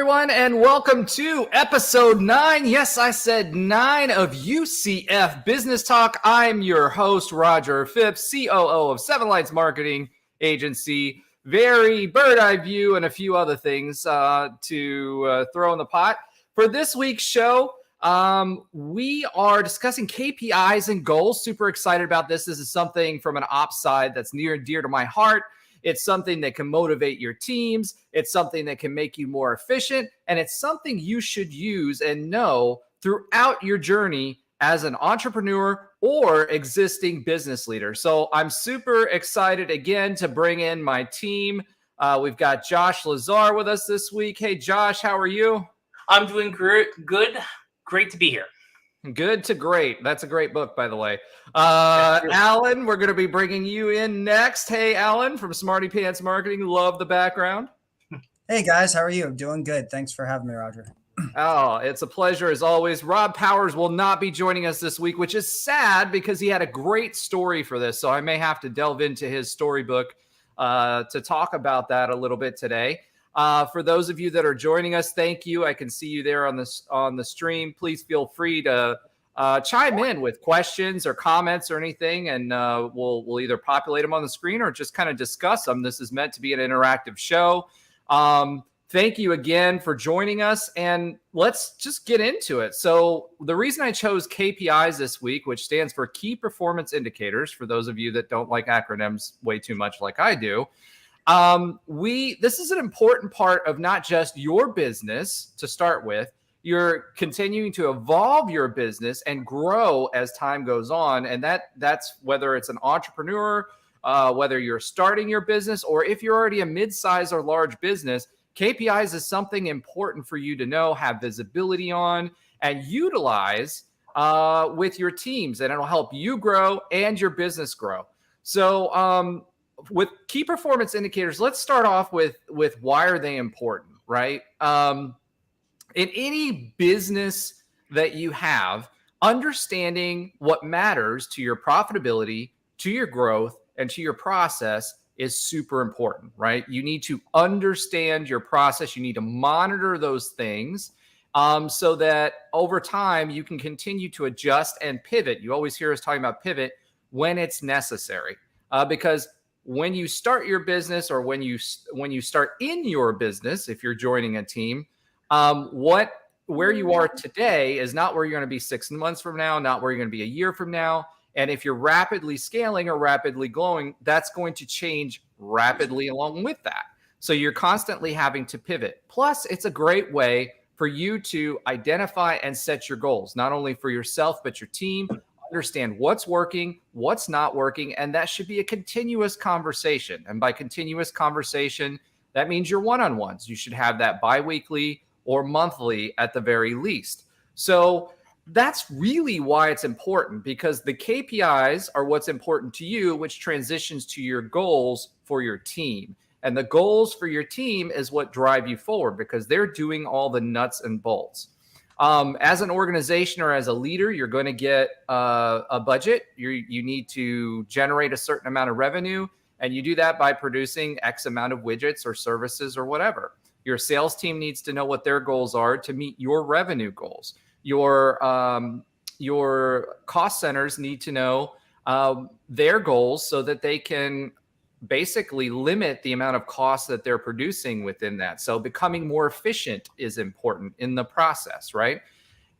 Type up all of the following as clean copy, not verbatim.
everyone, and welcome to episode 9. Yes, I said 9 of UCF Business Talk. I'm your host, Roger Phipps, COO of Seven Lights Marketing Agency. Very bird-eye view and a few other things to throw in the pot. For this week's show, we are discussing KPIs and goals. Super excited about this. This is something from an ops side that's near and dear to my heart. It's something that can motivate your teams. It's something that can make you more efficient. And it's something you should use and know throughout your journey as an entrepreneur or existing business leader. So I'm super excited again to bring in my team. We've got Josh Lazar with us this week. Hey, Josh, how are you? I'm doing good. Great to be here. Good to great. That's a great book, by the way. Alan, we're going to be bringing you in next. Hey, Alan from Smarty Pants Marketing. Love the background. Hey, guys. How are you? Doing good. Thanks for having me, Roger. Oh, it's a pleasure as always. Rob Powers will not be joining us this week, which is sad because he had a great story for this. So I may have to delve into his storybook to talk about that a little bit today. For those of you that are joining us, thank you. I can see you there on the stream. Please feel free to chime in with questions or comments or anything, and we'll either populate them on the screen or just kind of discuss them. This is meant to be an interactive show. Thank you again for joining us, and let's just get into it. So the reason I chose KPIs this week, which stands for Key Performance Indicators, for those of you that don't like acronyms way too much like I do, this is an important part of not just your business to start with. You're continuing to evolve your business and grow as time goes on. And that's whether it's an entrepreneur, whether you're starting your business, or if you're already a mid-size or large business, KPIs is something important for you to know, have visibility on, and utilize with your teams. And it'll help you grow and your business grow. So, with key performance indicators, let's start off with why are they important, right? In any business that you have, understanding what matters to your profitability, to your growth, and to your process is super important, right? You need to understand your process. You need to monitor those things so that over time you can continue to adjust and pivot. You always hear us talking about pivot when it's necessary, because when you start your business or when you start in your business, if you're joining a team, where you are today is not where you're going to be 6 months from now, not where you're going to be a year from now. And if you're rapidly scaling or rapidly growing, that's going to change rapidly along with that. So you're constantly having to pivot. Plus, it's a great way for you to identify and set your goals, not only for yourself, but your team. Understand what's working, what's not working, and that should be a continuous conversation. And by continuous conversation, that means your one-on-ones. You should have that biweekly or monthly at the very least. So that's really why it's important, because the KPIs are what's important to you, which transitions to your goals for your team. And the goals for your team is what drive you forward, because they're doing all the nuts and bolts. As an organization or as a leader, you're going to get a budget. You need to generate a certain amount of revenue, and you do that by producing X amount of widgets or services or whatever. Your sales team needs to know what their goals are to meet your revenue goals. Your cost centers need to know their goals so that they can basically limit the amount of costs that they're producing within that. So becoming more efficient is important in the process, right?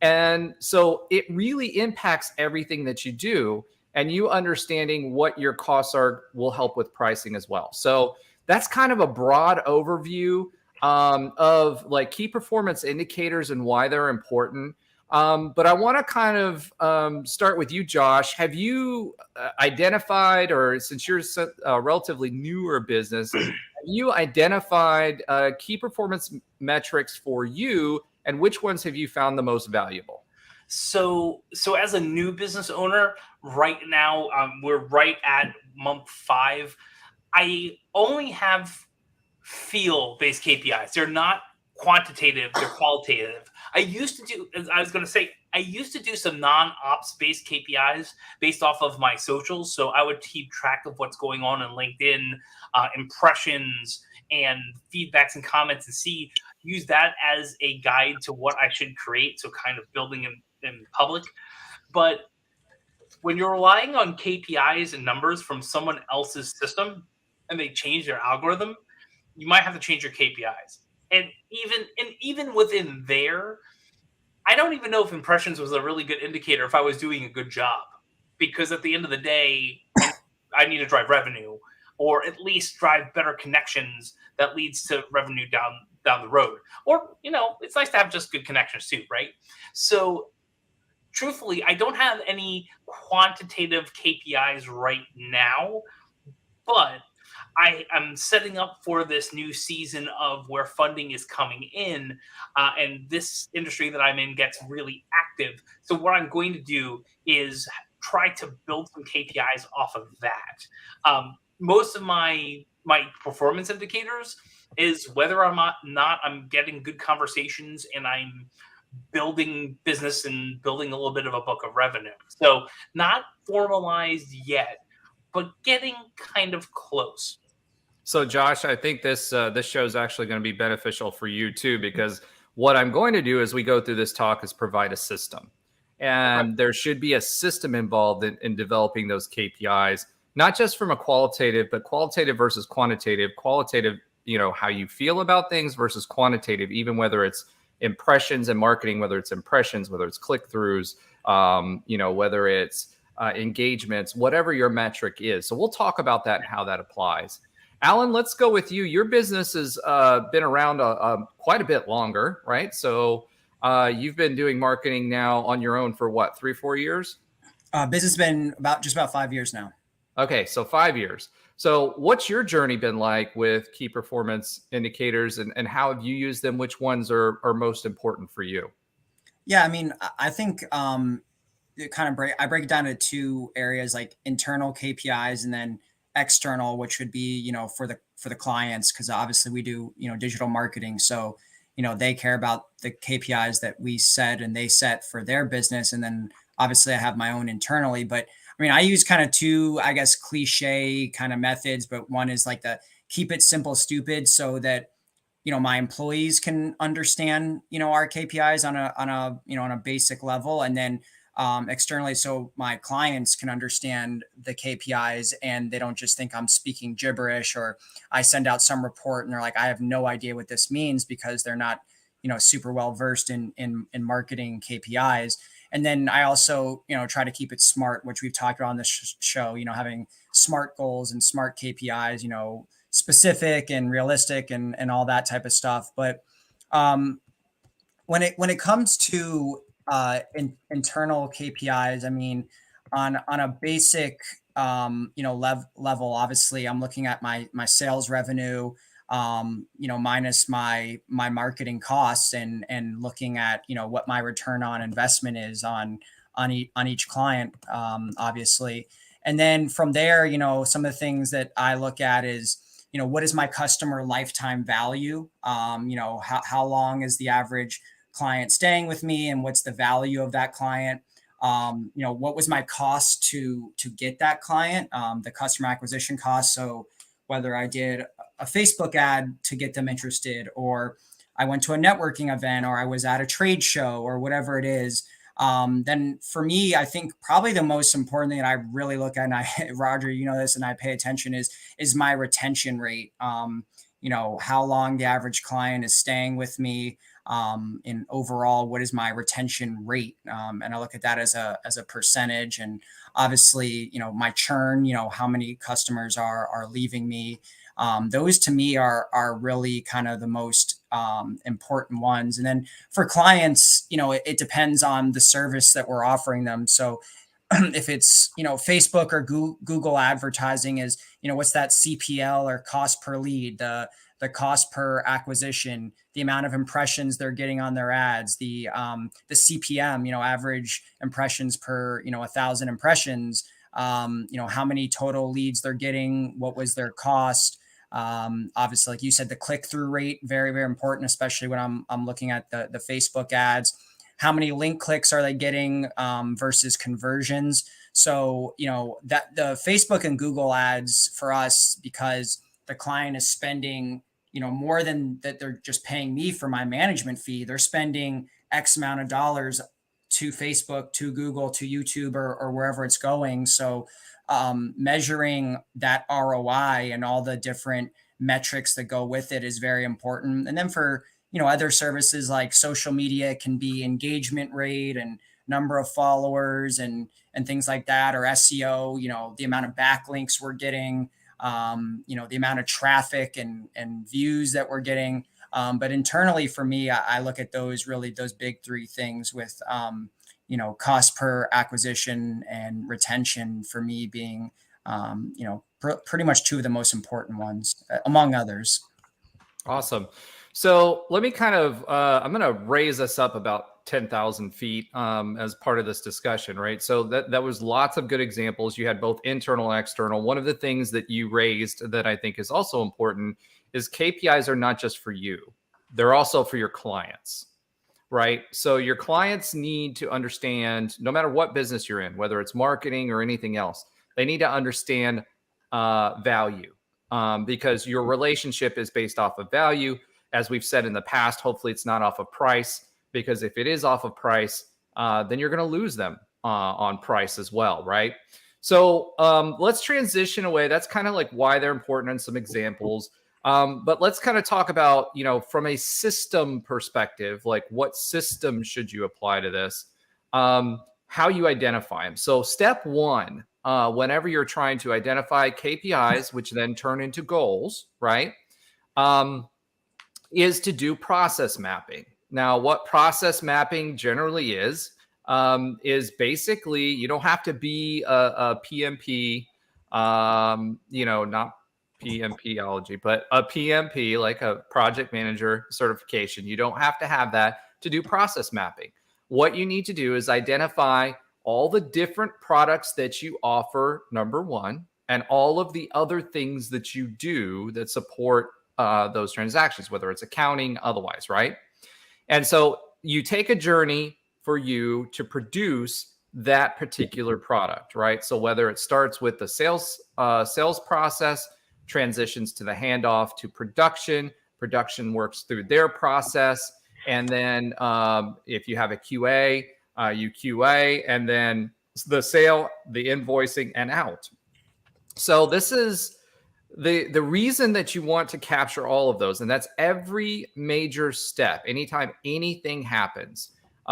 And so it really impacts everything that you do, and you understanding what your costs are will help with pricing as well. So that's kind of a broad overview of like key performance indicators and why they're important. But I want to kind of start with you, Josh. Have you identified, or since you're a relatively newer business, have you identified key performance metrics for you, and which ones have you found the most valuable? So as a new business owner, right now, we're right at month 5. I only have feel-based KPIs. They're not quantitative, they're qualitative. I used to do some non-ops based KPIs based off of my socials. So I would keep track of what's going on in LinkedIn, impressions and feedbacks and comments, and see, use that as a guide to what I should create. So kind of building in public. But when you're relying on KPIs and numbers from someone else's system and they change their algorithm, you might have to change your KPIs. And even within there, I don't even know if impressions was a really good indicator if I was doing a good job. Because at the end of the day, I need to drive revenue, or at least drive better connections that leads to revenue down the road. Or, it's nice to have just good connections too, right? So truthfully, I don't have any quantitative KPIs right now, but I am setting up for this new season of where funding is coming in, and this industry that I'm in gets really active. So what I'm going to do is try to build some KPIs off of that. Most of my performance indicators is whether or not I'm getting good conversations and I'm building business and building a little bit of a book of revenue. So not formalized yet, but getting kind of close. So, Josh, I think this show is actually going to be beneficial for you too, because what I'm going to do as we go through this talk is provide a system, and there should be a system involved in developing those KPIs, not just from a qualitative, but qualitative versus quantitative. Qualitative, how you feel about things, versus quantitative, even whether it's impressions and marketing, whether it's impressions, whether it's click-throughs, whether it's engagements, whatever your metric is. So we'll talk about that and how that applies. Alan, let's go with you. Your business has been around quite a bit longer, right? So you've been doing marketing now on your own for what, 3-4 years? Business has been just about 5 years now. Okay, so 5 years. So what's your journey been like with key performance indicators, and how have you used them? Which ones are most important for you? Yeah, I mean, I think I break it down into two areas, like internal KPIs and then external, which would be, for the clients, because obviously we do, digital marketing. So, they care about the KPIs that we set and they set for their business. And then obviously I have my own internally, but I mean, I use kind of two, I guess, cliche kind of methods, but one is like the keep it simple, stupid, so that, my employees can understand, our KPIs on a basic level. And then externally, so my clients can understand the KPIs and they don't just think I'm speaking gibberish, or I send out some report and they're like, I have no idea what this means, because they're not, super well versed in marketing KPIs. And then I also, try to keep it smart, which we've talked about on this show, having smart goals and smart KPIs, specific and realistic and all that type of stuff. But when it comes to internal KPIs, I mean, on a basic level, obviously I'm looking at my sales revenue, minus my marketing costs, and looking at what my return on investment is on each client, obviously. And then from there, some of the things that I look at is, what is my customer lifetime value? How long is the average client staying with me, and what's the value of that client? What was my cost to get that client, the customer acquisition cost. So whether I did a Facebook ad to get them interested, or I went to a networking event, or I was at a trade show, or whatever it is, then for me, I think probably the most important thing that I really look at, and Roger, this, and I pay attention, is my retention rate. How long the average client is staying with me, and overall, what is my retention rate? And I look at that as a percentage, and obviously, my churn, how many customers are leaving me. Those to me are really kind of the most important ones. And then for clients, it depends on the service that we're offering them. So if it's, Facebook or Google advertising, is, what's that CPL, or cost per lead, the cost per acquisition, the amount of impressions they're getting on their ads, the CPM, average impressions per, 1,000 impressions, how many total leads they're getting, what was their cost. Obviously, like you said, the click-through rate, very, very important, especially when I'm looking at the Facebook ads. How many link clicks are they getting versus conversions? So, that the Facebook and Google ads for us, because the client is spending, more than that they're just paying me for my management fee. They're spending X amount of dollars to Facebook, to Google, to YouTube, or wherever it's going. So measuring that ROI and all the different metrics that go with it is very important. And then for, other services like social media, can be engagement rate and number of followers and things like that, or SEO, the amount of backlinks we're getting, the amount of traffic and views that we're getting. But internally for me, I look at those big three things with, cost per acquisition and retention for me being, pretty much two of the most important ones, among others. Awesome. So let me kind of, I'm going to raise us up about 10,000 feet as part of this discussion, right? So that was lots of good examples. You had both internal and external. One of the things that you raised that I think is also important is KPIs are not just for you. They're also for your clients, right? So your clients need to understand, no matter what business you're in, whether it's marketing or anything else, they need to understand value because your relationship is based off of value. As we've said in the past, hopefully it's not off of price, because if it is off of price, then you're going to lose them on price as well, right? So let's transition away. That's kind of like why they're important and some examples. But let's kind of talk about, from a system perspective, like what system should you apply to this, how you identify them. So step one, whenever you're trying to identify KPIs, which then turn into goals, right, is to do process mapping. Now, what process mapping generally is basically, you don't have to be a PMP, not PMPology, but a PMP, like a project manager certification. You don't have to have that to do process mapping. What you need to do is identify all the different products that you offer, number one, and all of the other things that you do that support those transactions, whether it's accounting, otherwise, right? And so you take a journey for you to produce that particular product, right? So whether it starts with the sales process, transitions to the handoff to production works through their process, and then if you have a QA, you QA, and then the sale, the invoicing, and out. So this is the reason that you want to capture all of those, and that's every major step. Anytime anything happens,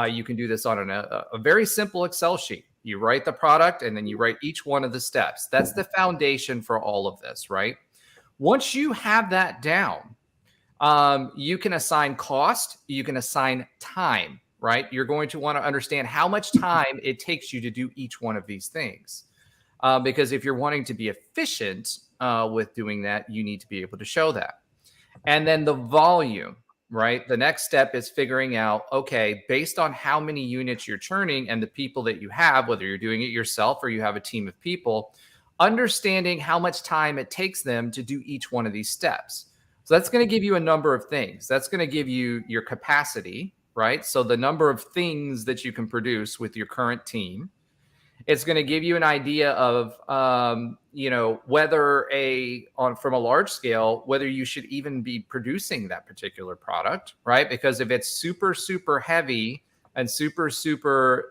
you can do this on a very simple Excel sheet. You write the product, and then you write each one of the steps. That's the foundation for all of this, right? Once you have that down, you can assign cost, you can assign time, right? You're going to want to understand how much time it takes you to do each one of these things. Because if you're wanting to be efficient with doing that, you need to be able to show that. And then the volume, right? The next step is figuring out, okay, based on how many units you're churning and the people that you have, whether you're doing it yourself or you have a team of people, understanding how much time it takes them to do each one of these steps. So that's going to give you a number of things. That's going to give you your capacity, right? So the number of things that you can produce with your current team. It's going to give you an idea of, whether from a large scale, whether you should even be producing that particular product, right? Because if it's super, super heavy and super, super,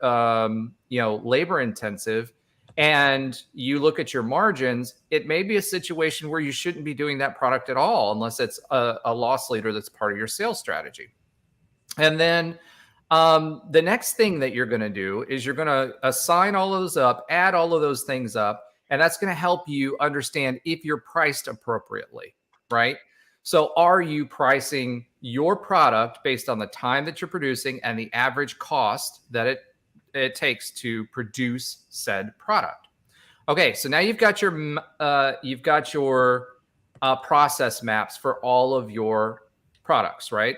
labor intensive, and you look at your margins, it may be a situation where you shouldn't be doing that product at all, unless it's a loss leader that's part of your sales strategy. And then the next thing that you're going to do is you're going to assign all of those up, add all of those things up, and that's going to help you understand if you're priced appropriately, right? So are you pricing your product based on the time that you're producing and the average cost that it takes to produce said product? Okay, so now you've got your process maps for all of your products, right?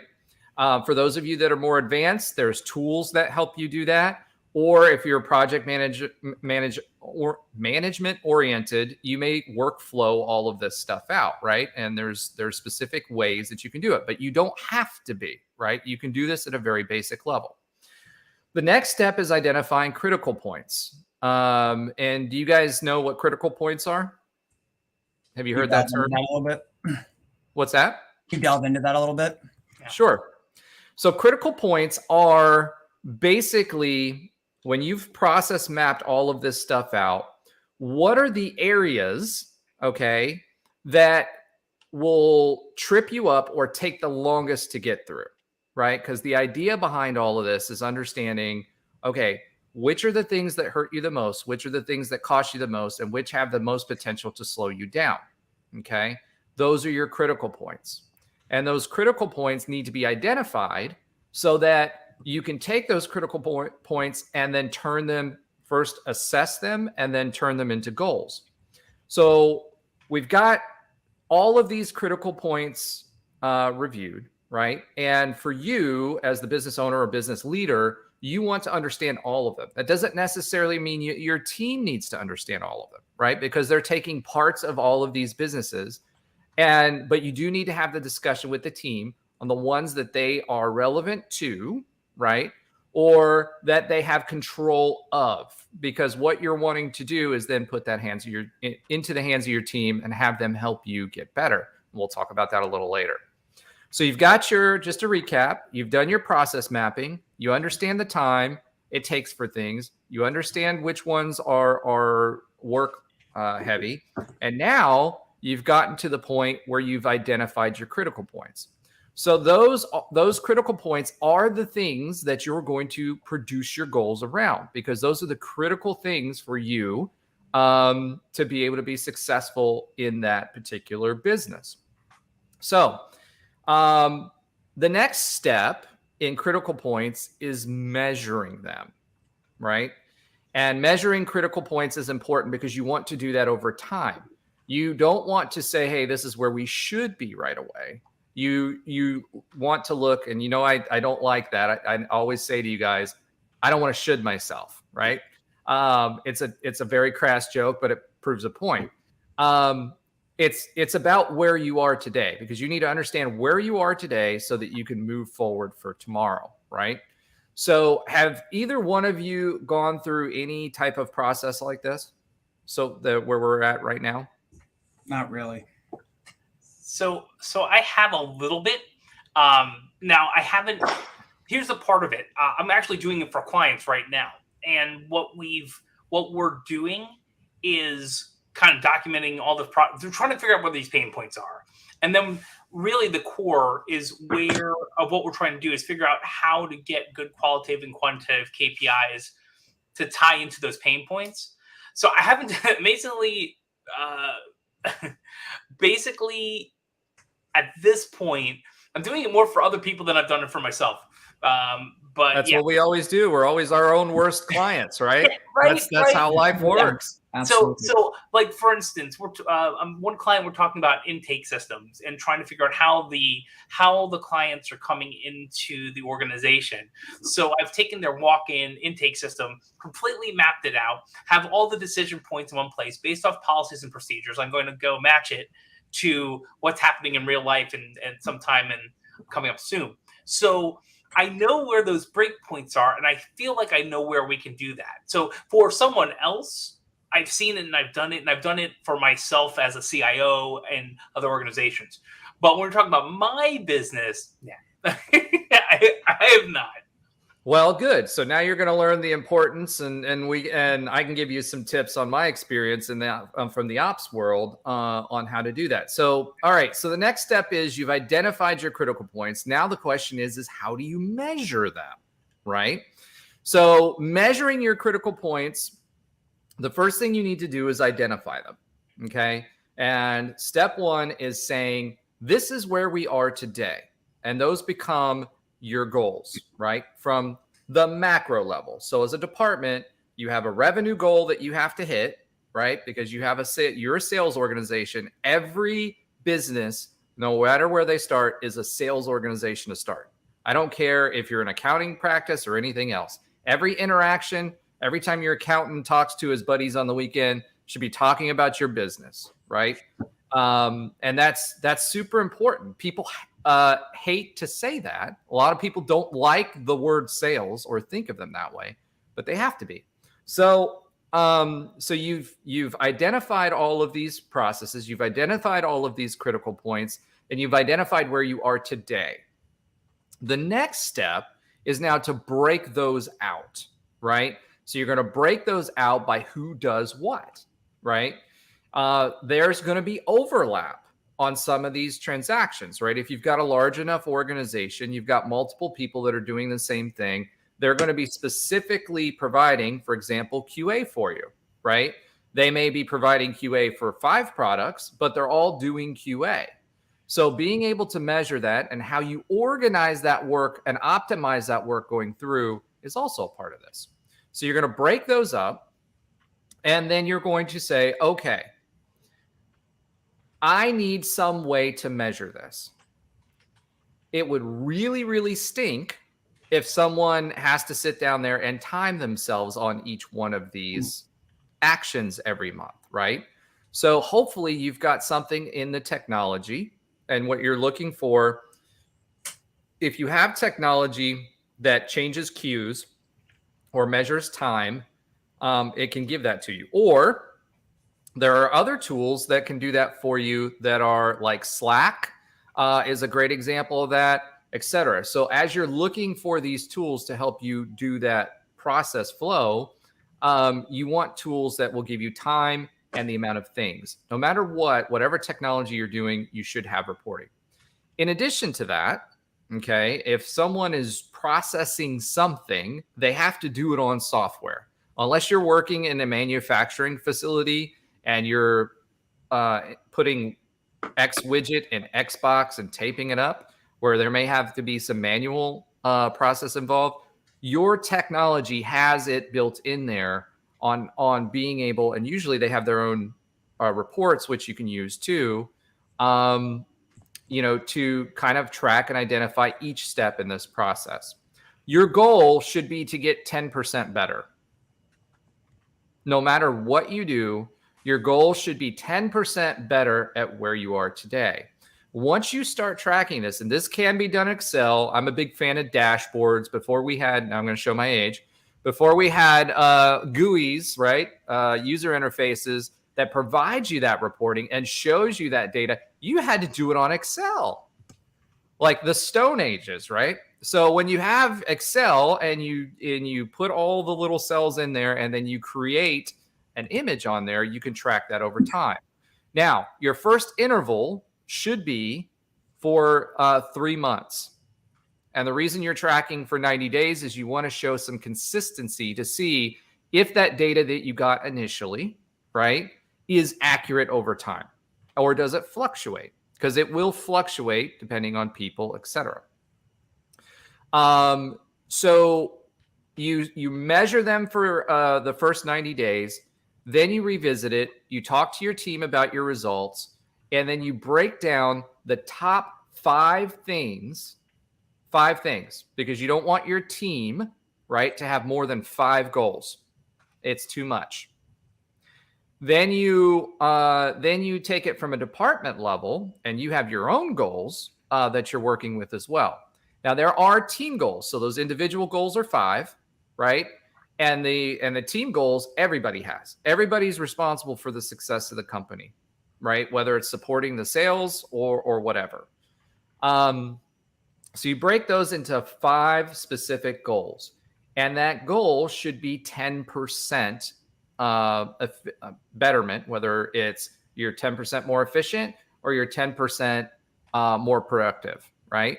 For those of you that are more advanced, there's tools that help you do that. Or if you're project management oriented, you may workflow all of this stuff out, right? And there's specific ways that you can do it, but you don't have to be, right? You can do this at a very basic level. The next step is identifying critical points. And do you guys know what critical points are? Have you heard that term? A little bit. What's that? Can you delve into that a little bit? Yeah. Sure. So critical points are basically when you've process mapped all of this stuff out, what are the areas, okay, that will trip you up or take the longest to get through, right? Because the idea behind all of this is understanding, okay, which are the things that hurt you the most, which are the things that cost you the most, and which have the most potential to slow you down, okay? Those are your critical points. And those critical points need to be identified so that you can take those critical points and then turn them, first assess them, and then turn them into goals. So we've got all of these critical points reviewed, right? And for you as the business owner or business leader, you want to understand all of them. That doesn't necessarily mean your team needs to understand all of them, right? Because they're taking parts of all of these businesses. But you do need to have the discussion with the team on the ones that they are relevant to, right? Or that they have control of, because what you're wanting to do is then put that into the hands of your team and have them help you get better. We'll talk about that a little later. So you've got just to recap, you've done your process mapping. You understand the time it takes for things. You understand which ones are work heavy. And now you've gotten to the point where you've identified your critical points. So those critical points are the things that you're going to produce your goals around, because those are the critical things for you to be able to be successful in that particular business. So the next step in critical points is measuring them, right? And measuring critical points is important because you want to do that over time. You don't want to say, hey, this is where we should be right away. You want to look, and I don't like that. I always say to you guys, I don't want to should myself, right? It's a very crass joke, but it proves a point. It's about where you are today, because you need to understand where you are today so that you can move forward for tomorrow, right? So have either one of you gone through any type of process like this? So where we're at right now? Not really. So I have a little bit. Now I haven't. Here's the part of it. I'm actually doing it for clients right now, and what we're doing is kind of documenting all the they're trying to figure out where these pain points are, and then really the core is of what we're trying to do is figure out how to get good qualitative and quantitative KPIs to tie into those pain points. So I haven't basically at this point, I'm doing it more for other people than I've done it for myself. But that's what we always do. We're always our own worst clients, right? Right. That's how life works. Absolutely. So like for instance, one client we're talking about intake systems and trying to figure out how the clients are coming into the organization. So I've taken their walk-in intake system, completely mapped it out, have all the decision points in one place based off policies and procedures. I'm going to go match it to what's happening in real life and sometime coming up soon. So I know where those break points are, and I feel like I know where we can do that. So for someone else, I've seen it and I've done it, and I've done it for myself as a CIO and other organizations. But when we're talking about my business, I have not. Well, good. So now you're going to learn the importance, and I can give you some tips on my experience in that from the ops world on how to do that. So, all right. So the next step is you've identified your critical points. Now the question is how do you measure them, right? So measuring your critical points, the first thing you need to do is identify them. Okay. And step one is saying, this is where we are today. And those become your goals, right? From the macro level. So as a department, you have a revenue goal that you have to hit, right? Because you're a sales organization. Every business, no matter where they start, is a sales organization to start. I don't care if you're an accounting practice or anything else. Every interaction, every time your accountant talks to his buddies on the weekend, should be talking about your business, right? And that's super important. People hate to say that. A lot of people don't like the word sales or think of them that way, but they have to be. So you've identified all of these processes. You've identified all of these critical points. and you've identified where you are today. The next step is now to break those out, right? So you're going to break those out by who does what, right? There's going to be overlap on some of these transactions, right? If you've got a large enough organization, you've got multiple people that are doing the same thing, they're going to be specifically providing, for example, QA for you, right? They may be providing QA for 5 products, but they're all doing QA. So being able to measure that and how you organize that work and optimize that work going through is also a part of this. So you're going to break those up, and then you're going to say, okay, I need some way to measure this. It would really, really stink if someone has to sit down there and time themselves on each one of these actions every month, right? So hopefully you've got something in the technology, and what you're looking for, if you have technology that changes queues or measures time, it can give that to you. Or there are other tools that can do that for you that are like Slack is a great example of that, etc. So as you're looking for these tools to help you do that process flow, you want tools that will give you time and the amount of things. No matter what, whatever technology you're doing, you should have reporting. In addition to that, okay, if someone is processing something, they have to do it on software. Unless you're working in a manufacturing facility and you're putting X widget in Xbox and taping it up, where there may have to be some manual process involved, your technology has it built in there on being able, and usually they have their own reports, which you can use too, to kind of track and identify each step in this process. Your goal should be to get 10% better. No matter what you do, your goal should be 10% better at where you are today. Once you start tracking this, and this can be done in Excel, I'm a big fan of dashboards. Before we had, now I'm going to show my age, before we had GUIs, right? User interfaces that provides you that reporting and shows you that data, you had to do it on Excel, like the Stone Ages, right? So when you have Excel and you put all the little cells in there and then you create an image on there, you can track that over time. Now, your first interval should be for 3 months. And the reason you're tracking for 90 days is you want to show some consistency to see if that data that you got initially, right, is accurate over time, or does it fluctuate? Because it will fluctuate depending on people, etc. So you measure them for the first 90 days, then you revisit it, you talk to your team about your results, and then you break down the top 5 things, because you don't want your team, right, to have more than 5 goals. It's too much. Then you take it from a department level, and you have your own goals that you're working with as well. Now there are team goals, so those individual goals are 5, right? And the team goals everybody has. Everybody's responsible for the success of the company, right? Whether it's supporting the sales or whatever. So you break those into 5 specific goals, and that goal should be 10% betterment, whether it's you're 10% more efficient or you're 10% more productive, right?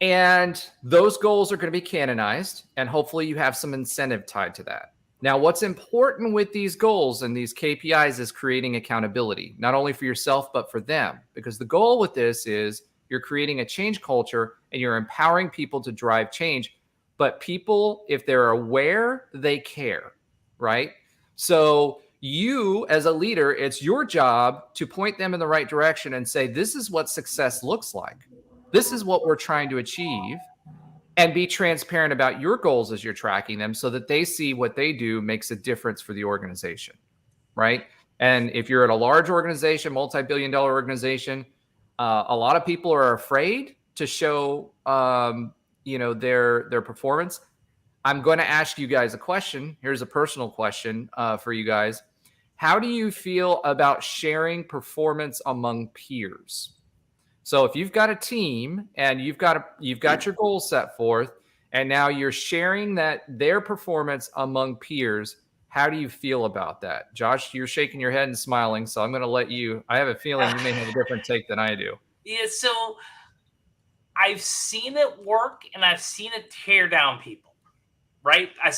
And those goals are going to be canonized, and hopefully you have some incentive tied to that. Now, what's important with these goals and these KPIs is creating accountability, not only for yourself, but for them, because the goal with this is you're creating a change culture and you're empowering people to drive change. But people, if they're aware, they care, right? So you as a leader, it's your job to point them in the right direction and say, this is what success looks like. This is what we're trying to achieve, and be transparent about your goals as you're tracking them so that they see what they do makes a difference for the organization, right? And if you're at a large organization, multi-billion-dollar organization, a lot of people are afraid to show, their performance. I'm going to ask you guys a question. Here's a personal question for you guys. How do you feel about sharing performance among peers? So if you've got a team and you've got your goals set forth, and now you're sharing their performance among peers, how do you feel about that? Josh, you're shaking your head and smiling, so I'm going to let you. I have a feeling you may have a different take than I do. Yeah, so I've seen it work and I've seen it tear down people, right? I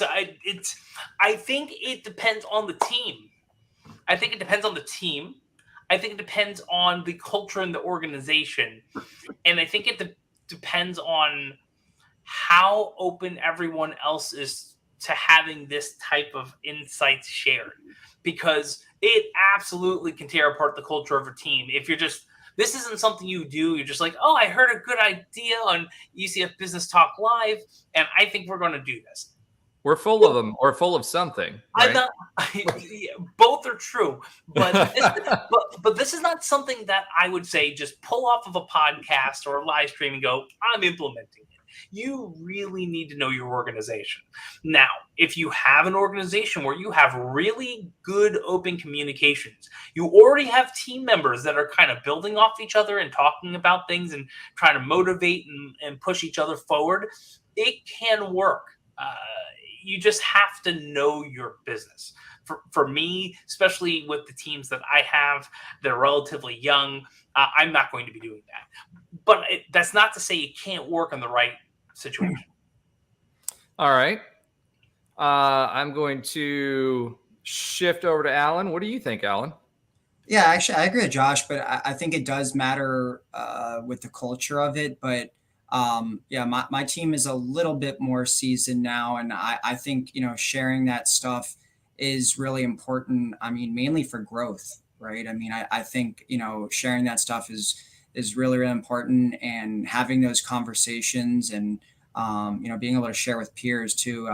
think it depends on the team. I think it depends on the team. I think it depends on the culture in the organization. And I think it depends on how open everyone else is to having this type of insights shared. Because it absolutely can tear apart the culture of a team. If you're just, this isn't something you do, you're just like, oh, I heard a good idea on UCF Business Talk Live, and I think we're going to do this. We're full of them, or full of something. Right? Both are true, but this is not something that I would say just pull off of a podcast or a live stream and go, I'm implementing it. You really need to know your organization. Now, if you have an organization where you have really good open communications, you already have team members that are kind of building off each other and talking about things and trying to motivate and push each other forward, it can work. You just have to know your business. For me, especially with the teams that I have that are relatively young, I'm not going to be doing that. But that's not to say it can't work in the right situation. All right. I'm going to shift over to Alan. What do you think, Alan? Yeah, actually, I agree with Josh, but I think it does matter with the culture of it. But yeah, my team is a little bit more seasoned now, and I think sharing that stuff is really important. I mean, mainly for growth, right? I mean, I think sharing that stuff is really, really important, and having those conversations and being able to share with peers too.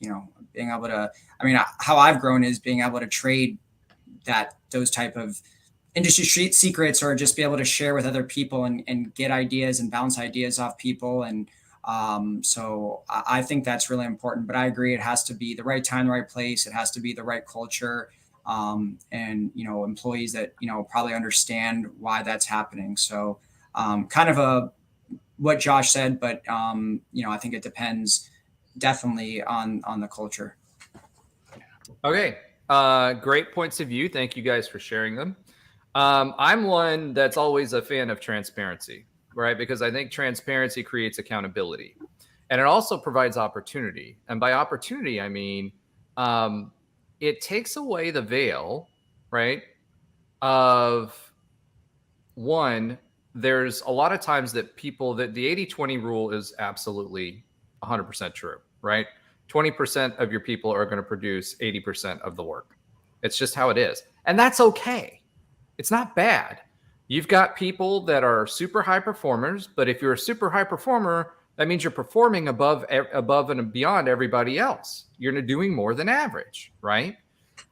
Being able to, I mean, how I've grown is being able to trade those type of industry street secrets, or just be able to share with other people and get ideas and bounce ideas off people. And so I think that's really important. But I agree, it has to be the right time, the right place. It has to be the right culture, and employees that probably understand why that's happening. So kind of what Josh said, but I think it depends definitely on the culture. Okay. Great points of view. Thank you guys for sharing them. I'm one that's always a fan of transparency, right? Because I think transparency creates accountability, and it also provides opportunity. And by opportunity, I mean, it takes away the veil, right? Of one, there's a lot of times that the 80-20 rule is absolutely 100% true, right? 20% of your people are going to produce 80% of the work. It's just how it is. And that's okay. It's not bad. You've got people that are super high performers, but if you're a super high performer, that means you're performing above and beyond everybody else. You're doing more than average, right?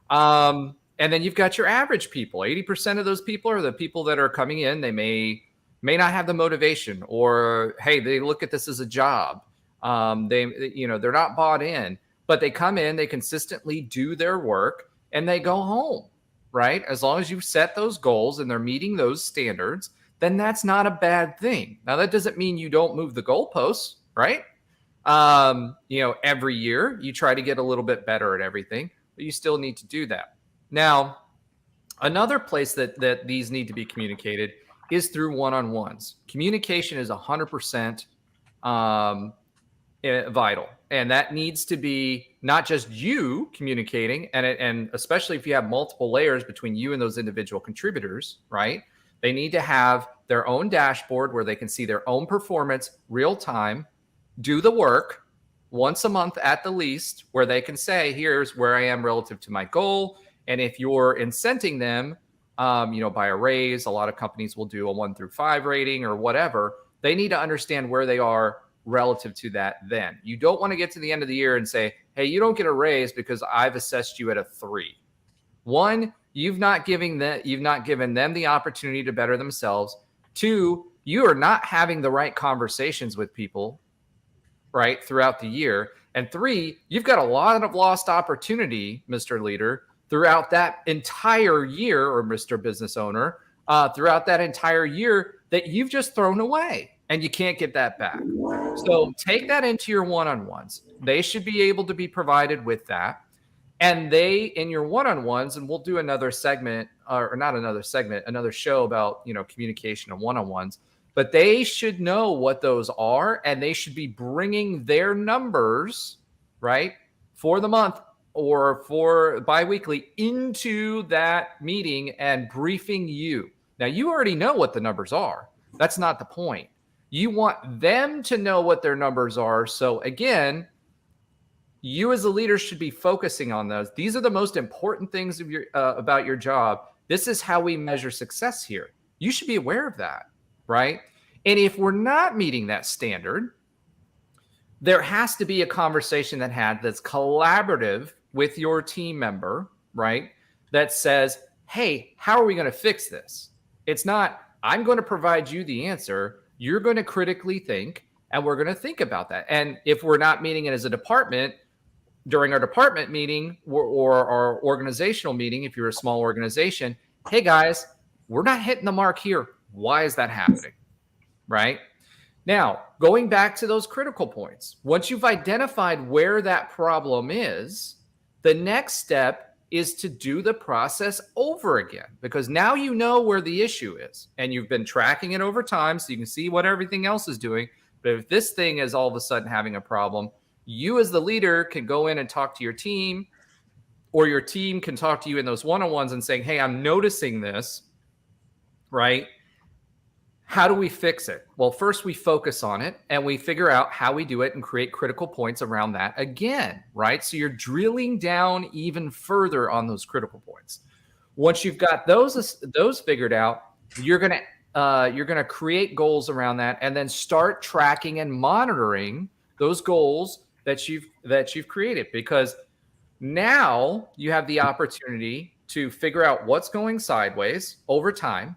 And then you've got your average people. 80% of those people are the people that are coming in. They may not have the motivation, or, hey, they look at this as a job. They're not bought in, but they come in, they consistently do their work, and they go home, right? As long as you set those goals and they're meeting those standards, then that's not a bad thing. Now, that doesn't mean you don't move the goalposts, right? Every year you try to get a little bit better at everything, but you still need to do that. Now, another place that these need to be communicated is through one-on-ones. Communication is 100% vital, and that needs to be not just you communicating, and especially if you have multiple layers between you and those individual contributors, right? They need to have their own dashboard where they can see their own performance real time, do the work once a month at the least, where they can say, here's where I am relative to my goal. And if you're incenting them, by a raise, a lot of companies will do a 1 through 5 rating or whatever. They need to understand where they are relative to that. Then you don't want to get to the end of the year and say, hey, you don't get a raise because I've assessed you at a 3. One, you've not given them the opportunity to better themselves. 2, you are not having the right conversations with people, right, throughout the year. And 3, you've got a lot of lost opportunity, Mr. Leader, throughout that entire year, or Mr. Business Owner, throughout that entire year, that you've just thrown away and you can't get that back. So take that into your one-on-ones. They should be able to be provided with that. And they, in your one-on-ones, and we'll do another segment, or not another segment, another show about, communication and one-on-ones, but they should know what those are, and they should be bringing their numbers, right, for the month or for biweekly into that meeting and briefing you. Now, you already know what the numbers are. That's not the point. You want them to know what their numbers are. So again, you as a leader should be focusing on those. These are the most important things of about your job. This is how we measure success here. You should be aware of that, right? And if we're not meeting that standard, there has to be a conversation that's collaborative with your team member, right? That says, hey, how are we going to fix this? It's not, I'm going to provide you the answer. You're going to critically think, and we're going to think about that. And if we're not meeting it as a department, during our department meeting or our organizational meeting, if you're a small organization, hey guys, we're not hitting the mark here. Why is that happening? Right? Now, going back to those critical points, once you've identified where that problem is, the next step is to do the process over again, because now you know where the issue is and you've been tracking it over time so you can see what everything else is doing. But if this thing is all of a sudden having a problem, you as the leader can go in and talk to your team, or your team can talk to you in those one-on-ones and saying, hey, I'm noticing this, right? How do we fix it? Well, first we focus on it and we figure out how we do it and create critical points around that again, right? So you're drilling down even further on those critical points. Once you've got those figured out, you're gonna create goals around that and then start tracking and monitoring those goals that you've created, because now you have the opportunity to figure out what's going sideways over time.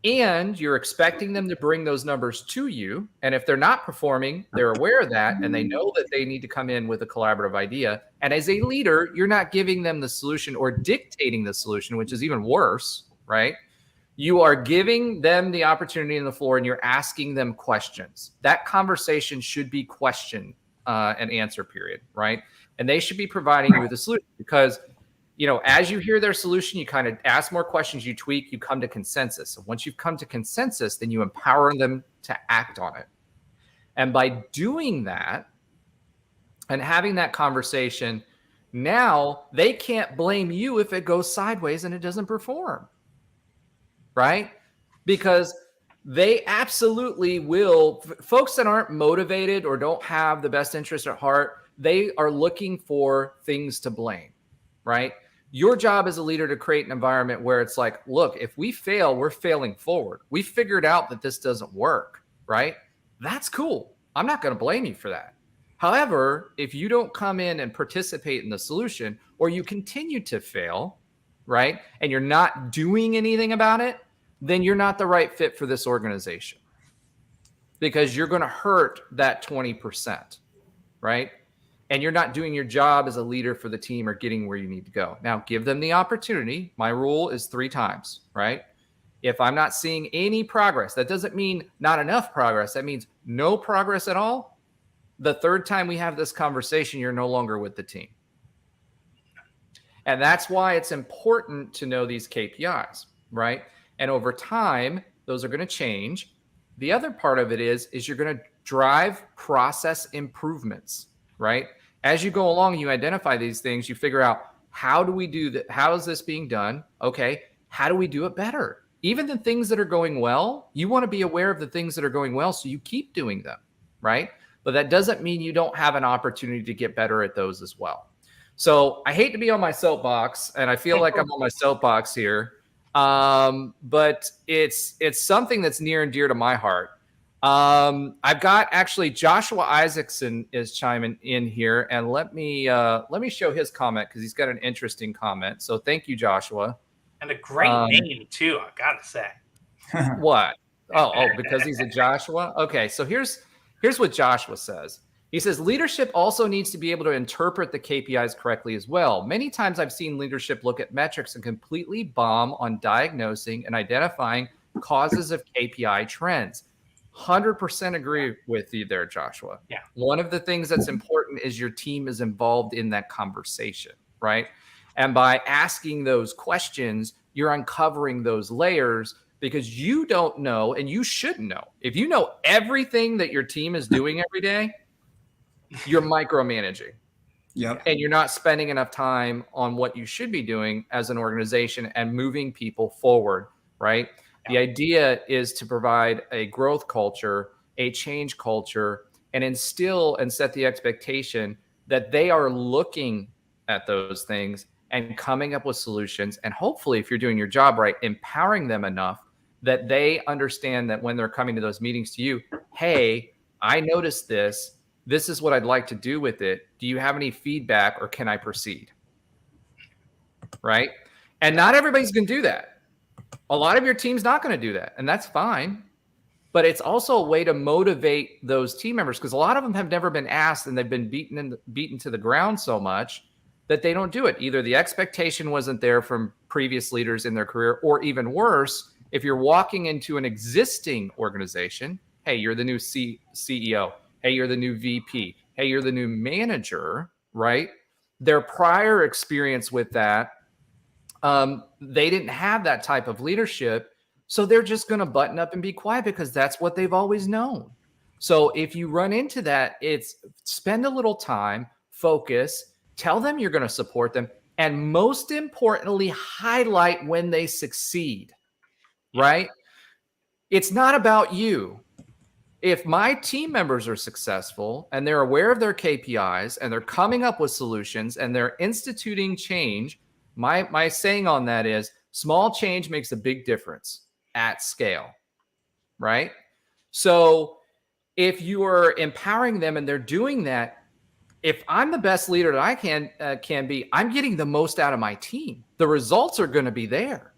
And you're expecting them to bring those numbers to you. And if they're not performing, they're aware of that and they know that they need to come in with a collaborative idea. And as a leader, you're not giving them the solution or dictating the solution, which is even worse, right? You are giving them the opportunity on the floor and you're asking them questions. That conversation should be question and answer period, right? And they should be providing you with a solution, because as you hear their solution, you kind of ask more questions, you tweak, you come to consensus. And once you've come to consensus, then you empower them to act on it. And by doing that and having that conversation, now they can't blame you if it goes sideways and it doesn't perform, right? Because they absolutely will. Folks that aren't motivated or don't have the best interest at heart, they are looking for things to blame, right? Your job as a leader to create an environment where it's like, look, if we fail, we're failing forward. We figured out that this doesn't work, right? That's cool. I'm not going to blame you for that. However, if you don't come in and participate in the solution, or you continue to fail, right, and you're not doing anything about it, then you're not the right fit for this organization, because you're going to hurt that 20%, right? And you're not doing your job as a leader for the team or getting where you need to go. Now, give them the opportunity. My rule is 3 times, right? If I'm not seeing any progress, that doesn't mean not enough progress. That means no progress at all. The 3rd time we have this conversation, you're no longer with the team. And that's why it's important to know these KPIs, right? And over time, those are going to change. The other part of it is you're going to drive process improvements, right? As you go along, you identify these things, you figure out, how do we do that? How is this being done? Okay. How do we do it better? Even the things that are going well, you want to be aware of the things that are going well so you keep doing them, right? But that doesn't mean you don't have an opportunity to get better at those as well. So I hate to be on my soapbox, and I feel like I'm on my soapbox here, but it's something that's near and dear to my heart. I've got actually Joshua Isaacson is chiming in here, and let me show his comment, because he's got an interesting comment. So thank you, Joshua. And a great name too, I gotta say. What? Oh, because he's a Joshua? Okay, so here's what Joshua says. He says, leadership also needs to be able to interpret the KPIs correctly as well. Many times I've seen leadership look at metrics and completely bomb on diagnosing and identifying causes of KPI trends. 100% agree with you there, Joshua. Yeah. One of the things that's important is your team is involved in that conversation, right? And by asking those questions, you're uncovering those layers because you don't know, and you should know. If you know everything that your team is doing every day, you're micromanaging. Yep. And you're not spending enough time on what you should be doing as an organization and moving people forward, right? The idea is to provide a growth culture, a change culture, and instill and set the expectation that they are looking at those things and coming up with solutions. And hopefully, if you're doing your job right, empowering them enough that they understand that when they're coming to those meetings to you, hey, I noticed this. This is what I'd like to do with it. Do you have any feedback or can I proceed? Right? And not everybody's going to do that. A lot of your team's not going to do that. And that's fine. But it's also a way to motivate those team members because a lot of them have never been asked and they've been beaten to the ground so much that they don't do it. Either the expectation wasn't there from previous leaders in their career, or even worse, if you're walking into an existing organization, hey, you're the new CEO. Hey, you're the new VP. Hey, you're the new manager, right? Their prior experience with that, they didn't have that type of leadership. So they're just going to button up and be quiet because that's what they've always known. So if you run into that, it's spend a little time, focus, tell them you're going to support them, and most importantly, highlight when they succeed, right? It's not about you. If my team members are successful and they're aware of their KPIs and they're coming up with solutions and they're instituting change, my saying on that is small change makes a big difference at scale, right? So if you are empowering them and they're doing that, if I'm the best leader that I can be, I'm getting the most out of my team. The results are going to be there,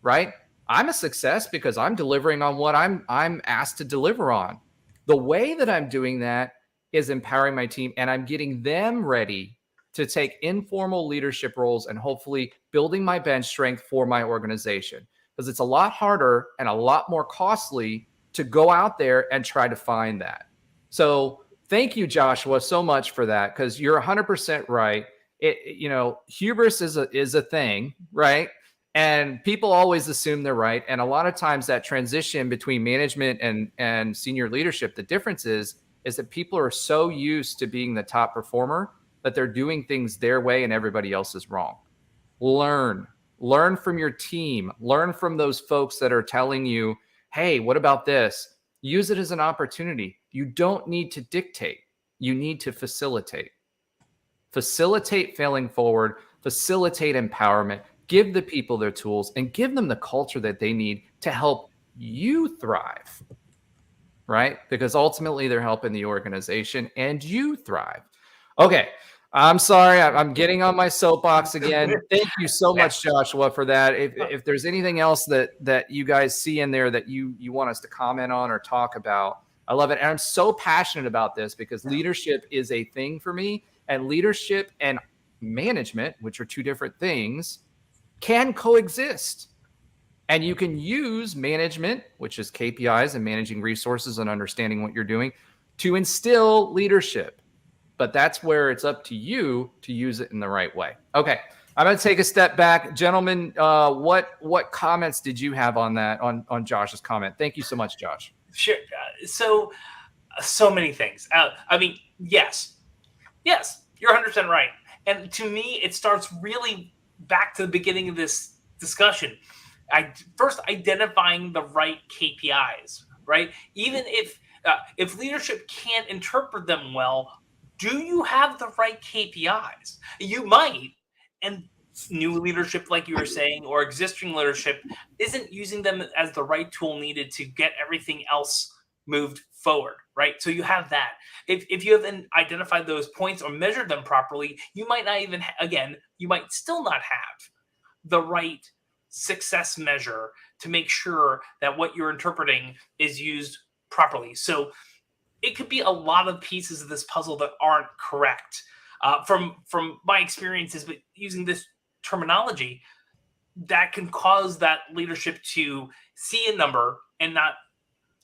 right? I'm a success because I'm delivering on what I'm asked to deliver on. The way that I'm doing that is empowering my team and I'm getting them ready to take informal leadership roles and hopefully building my bench strength for my organization. Because it's a lot harder and a lot more costly to go out there and try to find that. So thank you, Joshua, so much for that, because you're 100% right. Hubris is a thing, right? And people always assume they're right. And a lot of times that transition between management and senior leadership, the difference is that people are so used to being the top performer that they're doing things their way and everybody else is wrong. Learn from your team, learn from those folks that are telling you, hey, what about this? Use it as an opportunity. You don't need to dictate. You need to facilitate. Facilitate failing forward, facilitate empowerment, give the people their tools, and give them the culture that they need to help you thrive, right? Because ultimately they're helping the organization and you thrive. Okay. I'm sorry. I'm getting on my soapbox again. Thank you so much, Joshua, for that. If there's anything else that you guys see in there that you want us to comment on or talk about, I love it. And I'm so passionate about this because leadership is a thing for me, and leadership and management, which are two different things, can coexist. And you can use management, which is KPIs and managing resources and understanding what you're doing, to instill leadership. But that's where it's up to you to use it in the right way. Okay, I'm going to take a step back. Gentlemen, what comments did you have on that, on Josh's comment? Thank you so much, Josh. Sure. So many things. Yes, you're 100% right. And to me, it starts really back to the beginning of this discussion. First identifying the right KPIs, right? Even if leadership can't interpret them well, do you have the right KPIs? You might, and new leadership, like you were saying, or existing leadership isn't using them as the right tool needed to get everything else moved forward, right? So you have that. If you haven't identified those points or measured them properly, you might not even, you might still not have the right success measure to make sure that what you're interpreting is used properly. So it could be a lot of pieces of this puzzle that aren't correct. From my experiences with using this terminology, that can cause that leadership to see a number and not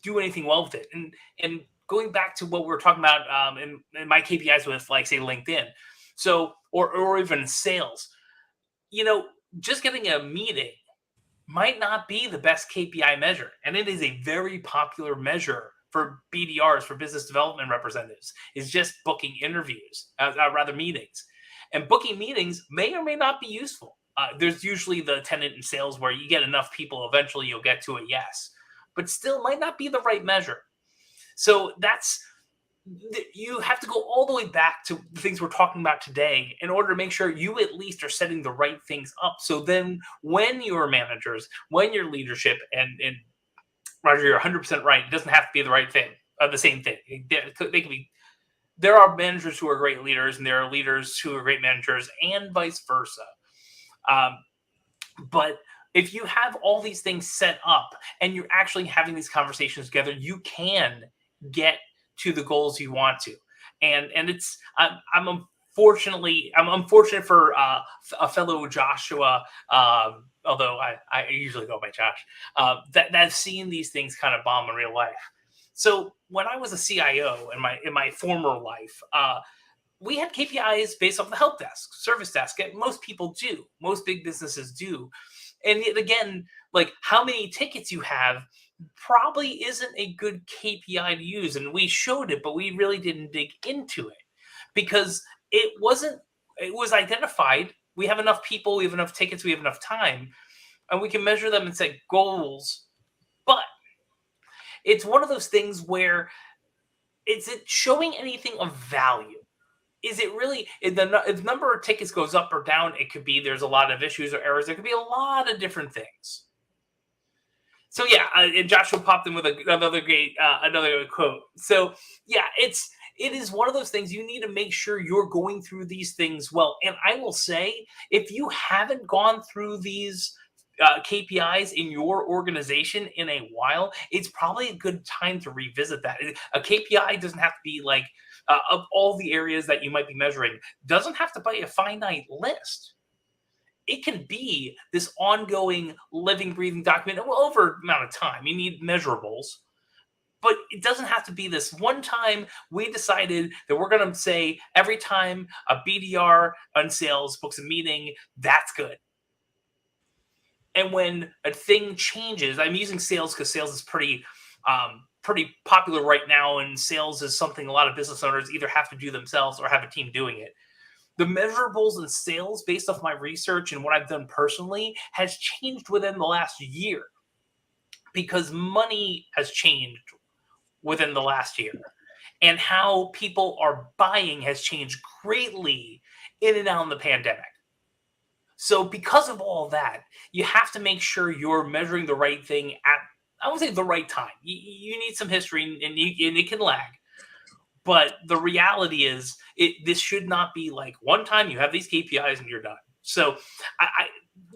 do anything well with it. And going back to what we were talking about in my KPIs with, like, say, LinkedIn, so or even sales, just getting a meeting might not be the best KPI measure, and it is a very popular measure for BDRs, for business development representatives, is just booking interviews, rather meetings. And booking meetings may or may not be useful. There's usually the tenet in sales where you get enough people, eventually you'll get to a yes, but still might not be the right measure. So you have to go all the way back to the things we're talking about today in order to make sure you at least are setting the right things up. So then when your managers, when your leadership, and Roger, you're 100% right. It doesn't have to be the right thing, the same thing. They can be. There are managers who are great leaders, and there are leaders who are great managers, and vice versa. But if you have all these things set up and you're actually having these conversations together, you can get to the goals you want to. And it's I'm unfortunate for a fellow Joshua, although I usually go by Josh, that I've seen these things kind of bomb in real life. So when I was a CIO in my former life, we had KPIs based off the help desk, service desk. And most people do. Most big businesses do. And yet again, like, how many tickets you have probably isn't a good KPI to use. And we showed it, but we really didn't dig into it because it was identified. We have enough people, we have enough tickets, we have enough time, and we can measure them and set goals. But it's one of those things where, is it showing anything of value? Is it really, if the number of tickets goes up or down, it could be there's a lot of issues or errors. There could be a lot of different things. So yeah, and Joshua popped in with another great another quote. So yeah, it is one of those things you need to make sure you're going through these things well. And I will say, if you haven't gone through these KPIs in your organization in a while, it's probably a good time to revisit that. A KPI doesn't have to be like of all the areas that you might be measuring, doesn't have to be a finite list. It can be this ongoing living, breathing document over amount of time. You need measurables, but it doesn't have to be this one time we decided that we're going to say every time a BDR on sales books a meeting, that's good. And when a thing changes, I'm using sales because sales is pretty popular right now, and sales is something a lot of business owners either have to do themselves or have a team doing it. The measurables in sales, based off my research and what I've done personally, has changed within the last year because money has changed within the last year, and how people are buying has changed greatly in and out of the pandemic. So because of all that, you have to make sure you're measuring the right thing at, I won't say the right time. You need some history, and it can lag. But the reality is, this should not be like one time you have these KPIs and you're done. So,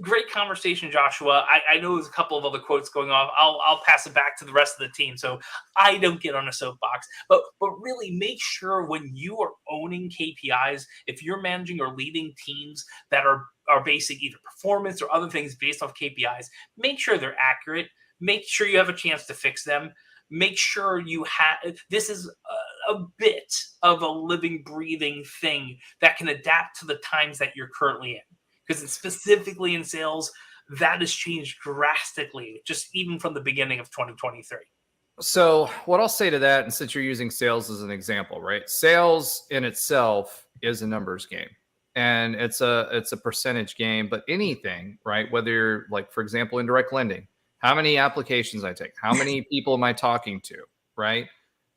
great conversation, Joshua. I know there's a couple of other quotes going off. I'll pass it back to the rest of the team so I don't get on a soapbox. But really make sure when you are owning KPIs, if you're managing or leading teams that are basing either performance or other things based off KPIs, make sure they're accurate. Make sure you have a chance to fix them. Make sure you have, this is a bit of a living, breathing thing that can adapt to the times that you're currently in. Because it's specifically in sales, that has changed drastically, just even from the beginning of 2023. So what I'll say to that, and since you're using sales as an example, right? Sales in itself is a numbers game. And it's a percentage game, but anything, right? Whether you're like, for example, indirect lending, how many applications I take, how many people am I talking to, right?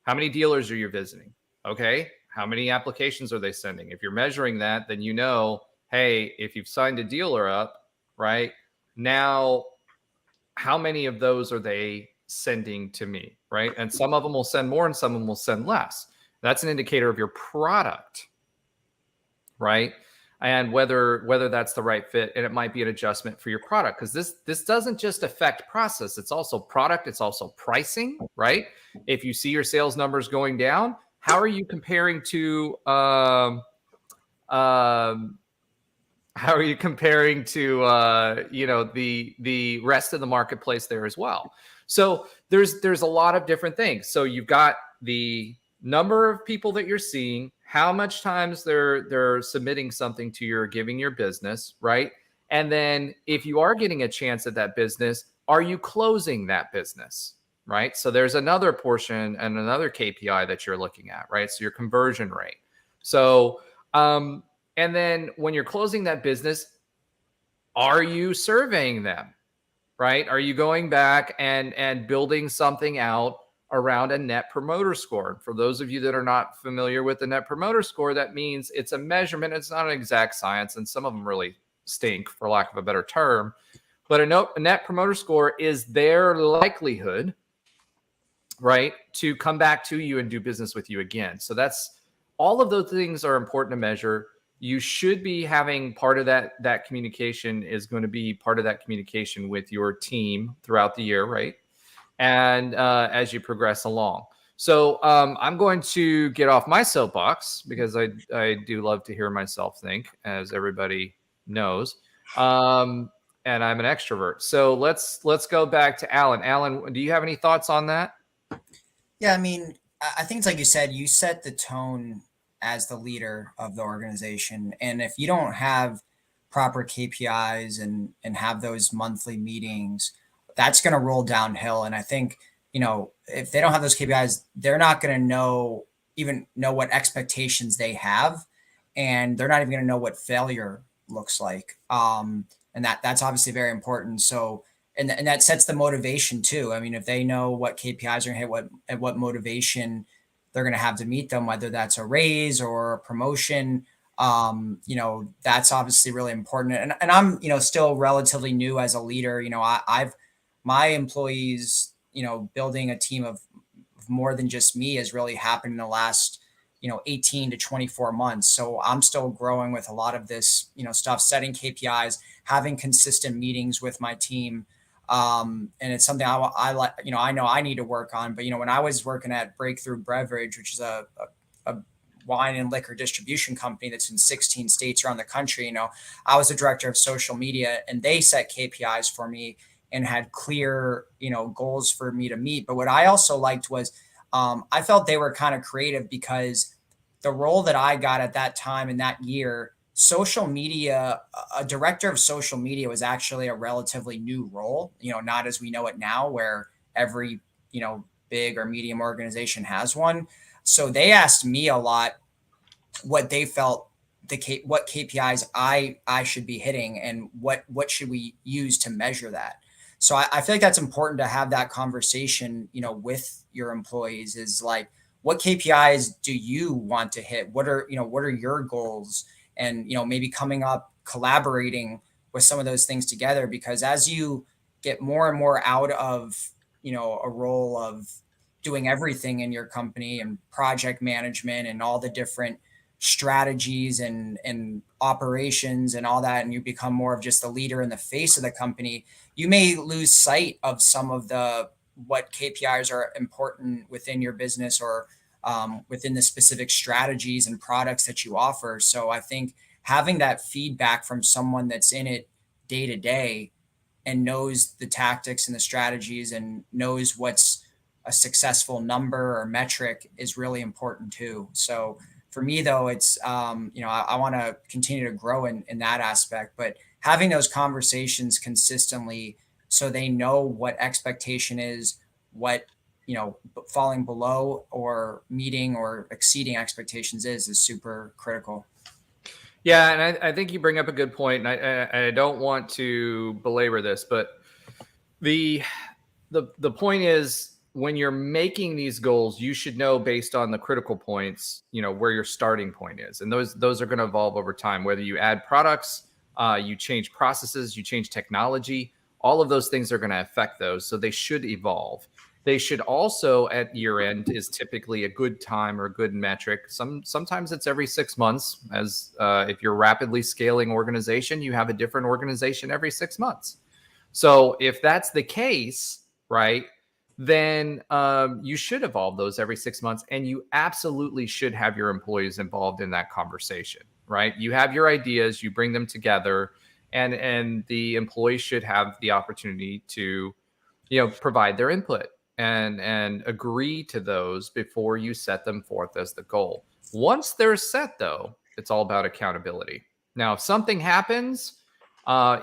How many dealers are you visiting? Okay. How many applications are they sending? If you're measuring that, then you know, hey, if you've signed a dealer up, right now, how many of those are they sending to me, right? And some of them will send more and some of them will send less. That's an indicator of your product, right? And whether that's the right fit, and it might be an adjustment for your product, because this doesn't just affect process, it's also product, it's also pricing, right? If you see your sales numbers going down, how are you comparing to How are you comparing to the rest of the marketplace there as well? So there's a lot of different things. So you've got the number of people that you're seeing, how much times they're submitting something to you or giving your business, right? And then if you are getting a chance at that business, are you closing that business? Right. So there's another portion and another KPI that you're looking at, right? So your conversion rate. So and then when you're closing that business, are you surveying them, right? Are you going back and building something out around a net promoter score? For those of you that are not familiar with the net promoter score, that means it's a measurement. It's not an exact science, and some of them really stink, for lack of a better term. But a net promoter score is their likelihood, right, to come back to you and do business with you again. So that's all of those things are important to measure. You should be having part of that communication is going to be part of that communication with your team throughout the year, right? And as you progress along. So I'm going to get off my soapbox because I do love to hear myself think, as everybody knows. And I'm an extrovert. So let's go back to Alan. Alan, do you have any thoughts on that? Yeah, I mean, I think it's like you said, you set the tone as the leader of the organization. And if you don't have proper KPIs and have those monthly meetings, that's going to roll downhill. And I think, if they don't have those KPIs, they're not going to even know what expectations they have. And they're not even going to know what failure looks like. And that's obviously very important. So, and that sets the motivation too. I mean, if they know what KPIs are going to hit, what motivation they're going to have to meet them, whether that's a raise or a promotion, that's obviously really important. And I'm, still relatively new as a leader. My employees, building a team of more than just me has really happened in the last, 18 to 24 months. So I'm still growing with a lot of this, stuff, setting KPIs, having consistent meetings with my team. And it's something I like, I know I need to work on, but, when I was working at Breakthrough Beverage, which is a wine and liquor distribution company that's in 16 states around the country, I was the director of social media, and they set KPIs for me and had clear, goals for me to meet. But what I also liked was, I felt they were kind of creative because the role that I got at that time in that year, social media, a director of social media was actually a relatively new role, not as we know it now, where every, big or medium organization has one. So they asked me a lot what they felt what KPIs I should be hitting and what should we use to measure that. So I feel like that's important to have that conversation, with your employees, is like, what KPIs do you want to hit? What are your goals? And, maybe coming up, collaborating with some of those things together, because as you get more and more out of, a role of doing everything in your company and project management and all the different strategies and operations and all that, and you become more of just the leader and the face of the company, you may lose sight of some of what KPIs are important within your business or within the specific strategies and products that you offer. So I think having that feedback from someone that's in it day to day and knows the tactics and the strategies and knows what's a successful number or metric is really important too. So for me, though, it's, I want to continue to grow in that aspect, but having those conversations consistently so they know what expectation is, what, falling below or meeting or exceeding expectations is super critical. Yeah, and I think you bring up a good point, and I don't want to belabor this, but the point is, when you're making these goals, you should know based on the critical points, where your starting point is, and those are going to evolve over time. Whether you add products, you change processes, you change technology, all of those things are going to affect those. So they should evolve. They should also, at year end, is typically a good time or a good metric. Sometimes it's every 6 months, as if you're rapidly scaling organization, you have a different organization every 6 months. So if that's the case, right, then you should evolve those every 6 months, and you absolutely should have your employees involved in that conversation. right? You have your ideas, you bring them together, and the employees should have the opportunity to, provide their input and agree to those before you set them forth as the goal. Once they're set, though, it's all about accountability. Now, if something happens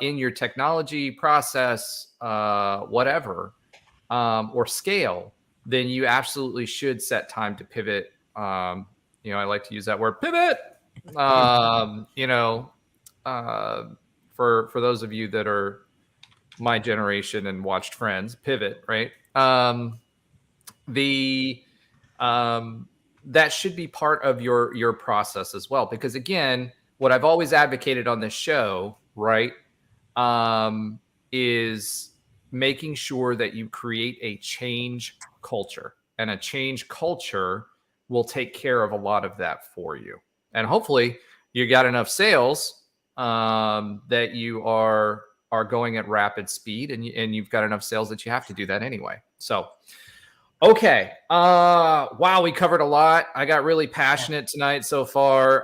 in your technology process, whatever, or scale, then you absolutely should set time to pivot. I like to use that word, pivot. Um, you know, uh, for those of you that are my generation and watched Friends, pivot, right? The That should be part of your process as well, because again, what I've always advocated on this show, right, is making sure that you create a change culture, and a change culture will take care of a lot of that for you. And hopefully, you got enough sales that you are going at rapid speed, and you've got enough sales that you have to do that anyway. So, okay. Wow, we covered a lot. I got really passionate tonight so far.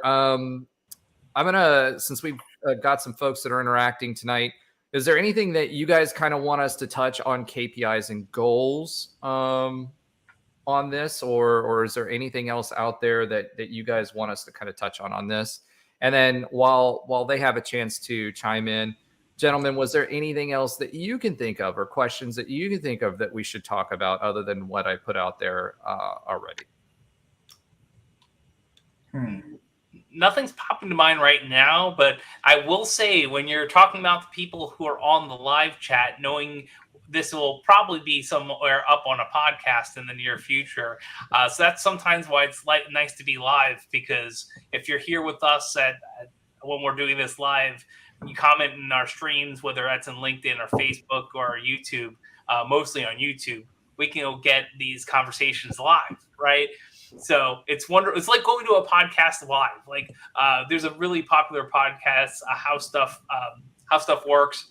Since we've got some folks that are interacting tonight, is there anything that you guys kind of want us to touch on KPIs and goals on this, or is there anything else out there that you guys want us to kind of touch on this? And then while they have a chance to chime in, gentlemen, was there anything else that you can think of, or questions that you can think of that we should talk about other than what I put out there already? Nothing's popping to mind right now, but I will say, when you're talking about the people who are on the live chat, knowing this will probably be somewhere up on a podcast in the near future. So that's sometimes why it's nice to be live, because if you're here with us when we're doing this live, you comment in our streams, whether that's in LinkedIn or Facebook or YouTube, mostly on YouTube, we can get these conversations live, right? So it's wonderful. It's like going to a podcast live. Like there's a really popular podcast, How Stuff Works,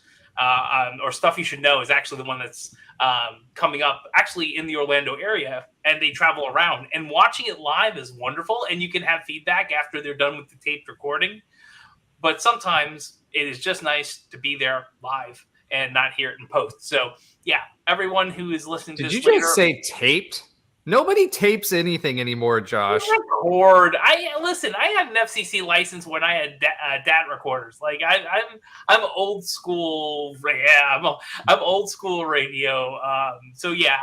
or Stuff You Should Know is actually the one that's coming up actually in the Orlando area, and they travel around, and watching it live is wonderful. And you can have feedback after they're done with the taped recording. But sometimes it is just nice to be there live and not hear it in post. So yeah, everyone who is listening to this later, just say taped? Nobody tapes anything anymore, Josh. Record. I had an FCC license when I had DAT recorders. Like I'm old school. Yeah, I'm old school radio. So yeah,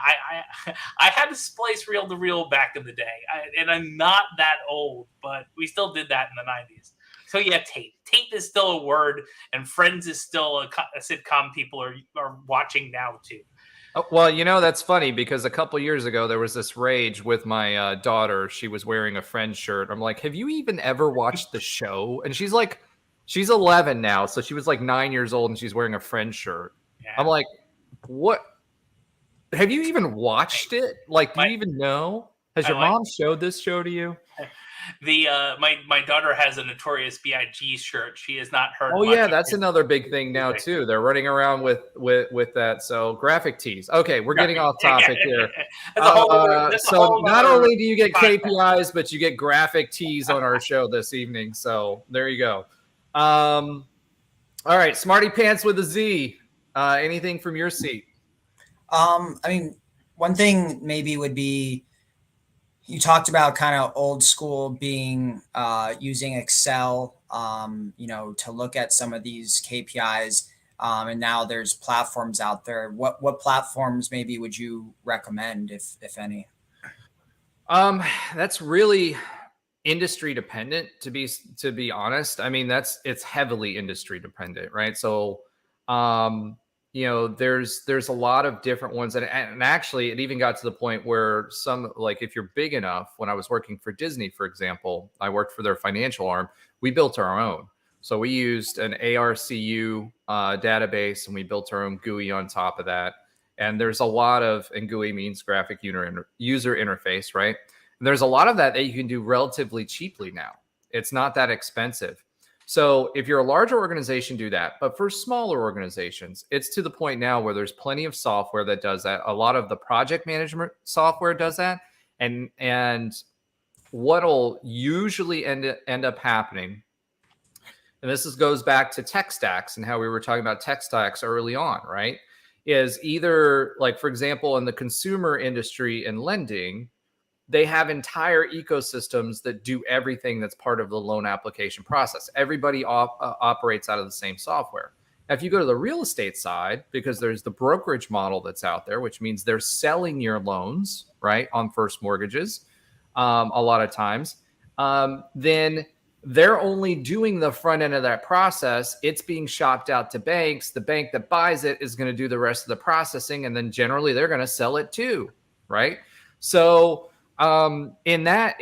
I had to splice reel to reel back in the day, and I'm not that old, but we still did that in the 90s. So yeah, tape. Tape is still a word, and Friends is still a sitcom people are watching now too. Oh, well, that's funny, because a couple years ago there was this rage with my daughter. She was wearing a Friends shirt. I'm like, have you even ever watched the show? And she's 11 now, so she was like 9 years old, and she's wearing a Friends shirt. Yeah. I'm like, what? Have you even watched it? Like, do you even know? Has your mom showed this show to you? My daughter has a Notorious B.I.G. shirt. She has not heard. Oh yeah, that's another big thing now too. They're running around with that. So graphic tees. Okay, we're getting off topic here. So not only do you get KPIs, but you get graphic tees on our show this evening. So there you go. All right, Smarty Pants with a Z. Anything from your seat? I mean, one thing maybe would be, you talked about kind of old school being using Excel, to look at some of these KPIs. And now there's platforms out there. What platforms maybe would you recommend, if any? That's really industry dependent, to be honest. I mean, it's heavily industry dependent, right? So, there's a lot of different ones, and actually it even got to the point where some, like, if you're big enough, when I was working for Disney, for example, I worked for their financial arm. We built our own. So we used an ARCU database, and we built our own GUI on top of that. And there's a lot of, and GUI means graphic user interface, right? And there's a lot of that you can do relatively cheaply now. It's not that expensive. So if you're a larger organization, do that. But for smaller organizations, it's to the point now where there's plenty of software that does that. A lot of the project management software does that. And what'll usually end up happening and goes back to tech stacks and how we were talking about tech stacks early on, right? Is either like, for example, in the consumer industry and lending, they have entire ecosystems that do everything that's part of the loan application process. Everybody operates out of the same software. Now, if you go to the real estate side, because there's the brokerage model that's out there, which means they're selling your loans, right, on first mortgages a lot of times, then they're only doing the front end of that process. It's being shopped out to banks. The bank that buys it is going to do the rest of the processing, and then generally they're going to sell it too, right? So in that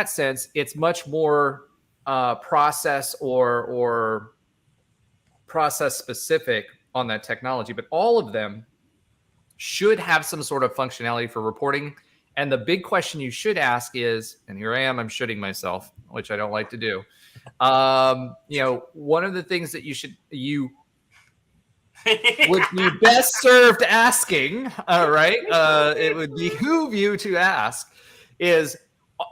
sense, it's much more process or process specific on that technology, but all of them should have some sort of functionality for reporting. And the big question you should ask is, and here I am, I'm shitting myself, which I don't like to do. One of the things that you would be best served asking, all right, it would behoove you to ask is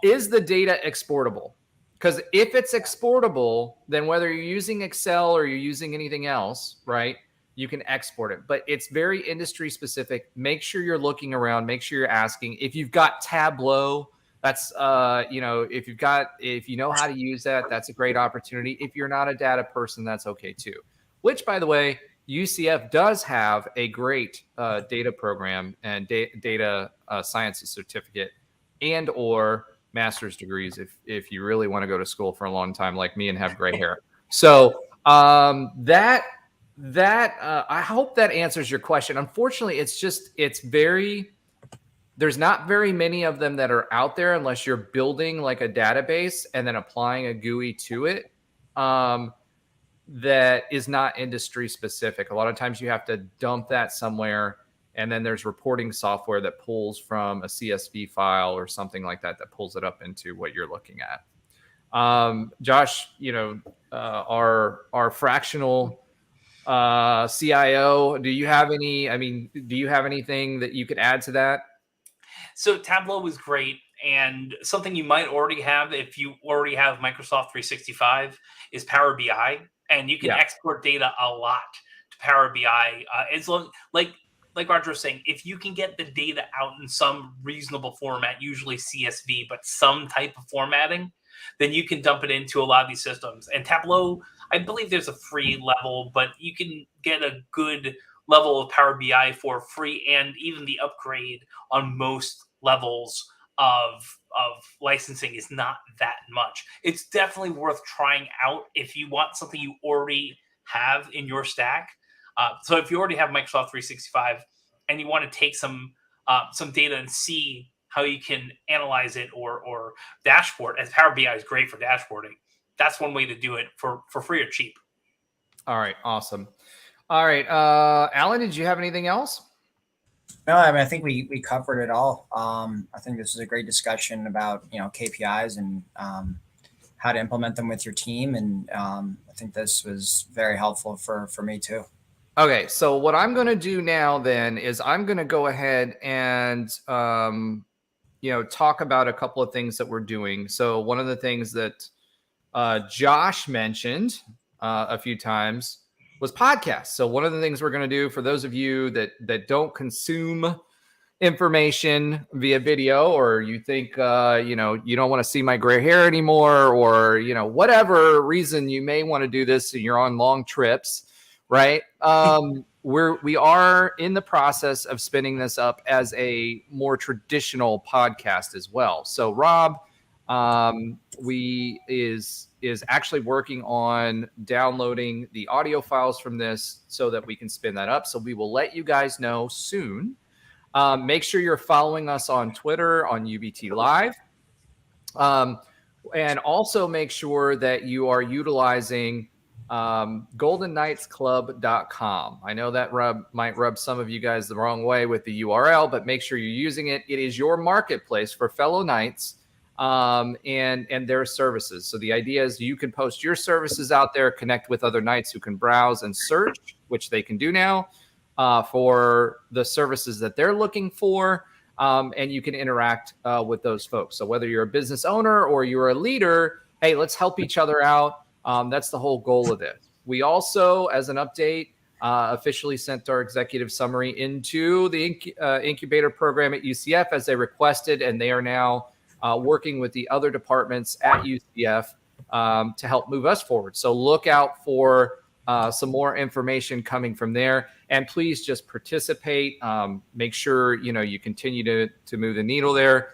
the data exportable? Because if it's exportable, then whether you're using Excel or you're using anything else, right, you can export it. But it's very industry specific. Make sure you're looking around. Make sure you're asking. If you've got Tableau, that's, if you know how to use that, that's a great opportunity. If you're not a data person, that's okay too. Which, by the way, UCF does have a great data program and data sciences certificate and or master's degrees if you really want to go to school for a long time like me and have gray hair. So I hope that answers your question. Unfortunately, there's not very many of them that are out there unless you're building like a database and then applying a GUI to it. That is not industry specific. A lot of times you have to dump that somewhere, and then there's reporting software that pulls from a CSV file or something like that pulls it up into what you're looking at. Josh, our fractional CIO, do you have anything that you could add to that? So Tableau was great. And something you might already have if you already have Microsoft 365 is Power BI. And you can export data a lot to Power BI. As long, like Roger was saying, if you can get the data out in some reasonable format, usually CSV, but some type of formatting, then you can dump it into a lot of these systems. And Tableau, I believe there's a free level, but you can get a good level of Power BI for free and even the upgrade on most levels of licensing is not that much. It's definitely worth trying out if you want something you already have in your stack. So if you already have Microsoft 365 and you want to take some data and see how you can analyze it or dashboard, as Power BI is great for dashboarding, that's one way to do it for free or cheap. All right, awesome. All right, Alan, did you have anything else? No, I mean, I think we covered it all. I think this is a great discussion about, KPIs and how to implement them with your team. And I think this was very helpful for me too. Okay, so what I'm going to do now then is I'm going to go ahead and, talk about a couple of things that we're doing. So one of the things that Josh mentioned a few times was podcasts. So one of the things we're going to do for those of you that don't consume information via video, or you think, you don't want to see my gray hair anymore, or, whatever reason you may want to do this and you're on long trips, right? We are in the process of spinning this up as a more traditional podcast as well. So Rob, is actually working on downloading the audio files from this so that we can spin that up. So we will let you guys know soon. Make sure you're following us on Twitter, on UBT Live. And also make sure that you are utilizing GoldenKnightsClub.com. I know that might rub some of you guys the wrong way with the URL, but make sure you're using it. It is your marketplace for fellow Knights and their services. So the idea is you can post your services out there, connect with other Knights who can browse and search, which they can do now for the services that they're looking for. And you can interact with those folks. So whether you're a business owner or you're a leader, hey, let's help each other out. That's the whole goal of this. We also, as an update, officially sent our executive summary into the incubator program at UCF as they requested, and they are now working with the other departments at UCF to help move us forward. So look out for some more information coming from there, and please just participate. Make sure you continue to move the needle there.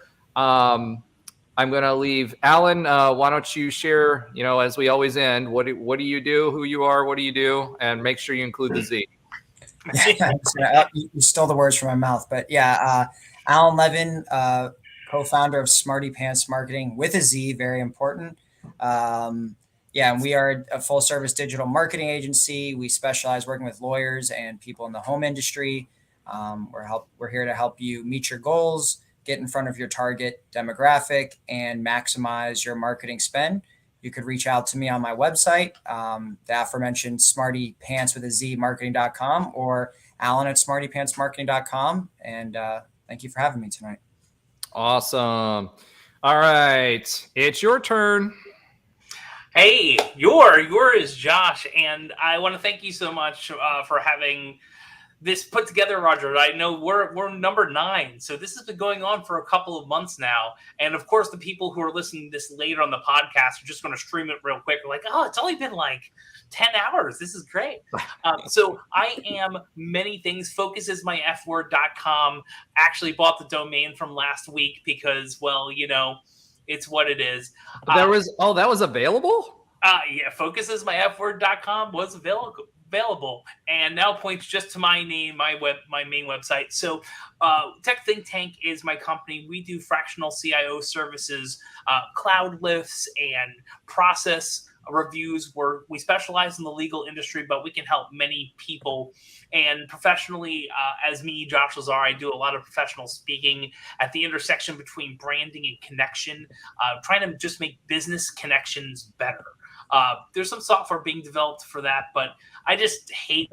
I'm going to leave Alan. Why don't you share, as we always end, what do you do, who you are, what do you do, and make sure you include the Z. You stole the words from my mouth, but yeah, Alan Levin, co-founder of Smarty Pants Marketing with a Z, very important. And we are a full-service digital marketing agency. We specialize working with lawyers and people in the home industry. We're here to help you meet your goals, get in front of your target demographic, and maximize your marketing spend. You could reach out to me on my website, the aforementioned Smarty Pants with a Z marketing.com, or Alan at smartypantsmarketing.com. And thank you for having me tonight. Awesome. All right. It's your turn. Hey, yours, Josh. And I want to thank you so much for having this put together, Roger. I know we're number 9, so this has been going on for a couple of months now. And of course, the people who are listening to this later on the podcast are just going to stream it real quick. They're like, oh, it's only been like 10 hours. This is great. So I am many things. Focusismyfword.com. Actually bought the domain from last week because, well, it's what it is. That was available? Yeah, focusismyfword.com was available, and now points just to my name, my main website. So Tech Think Tank is my company. We do fractional CIO services, cloud lifts, and process reviews. We specialize in the legal industry, but we can help many people. And professionally, as me, Josh Lazar, I do a lot of professional speaking at the intersection between branding and connection, trying to just make business connections better. There's some software being developed for that, but I just hate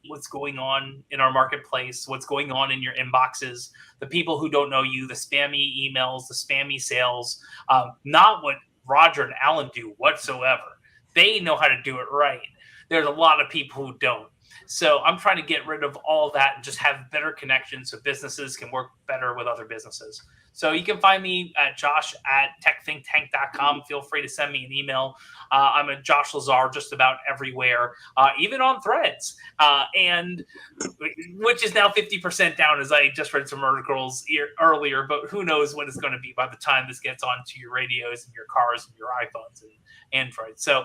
what's going on in our marketplace, what's going on in your inboxes, the people who don't know you, the spammy emails, the spammy sales, not what Roger and Alan do whatsoever. They know how to do it right. There's a lot of people who don't. So I'm trying to get rid of all that and just have better connections so businesses can work better with other businesses. So you can find me at Josh at techthinktank.com. Feel free to send me an email. I'm at Josh Lazar just about everywhere, even on Threads, and which is now 50% down, as I just read some articles earlier. But who knows what it's going to be by the time this gets onto your radios and your cars and your iPhones and Android. So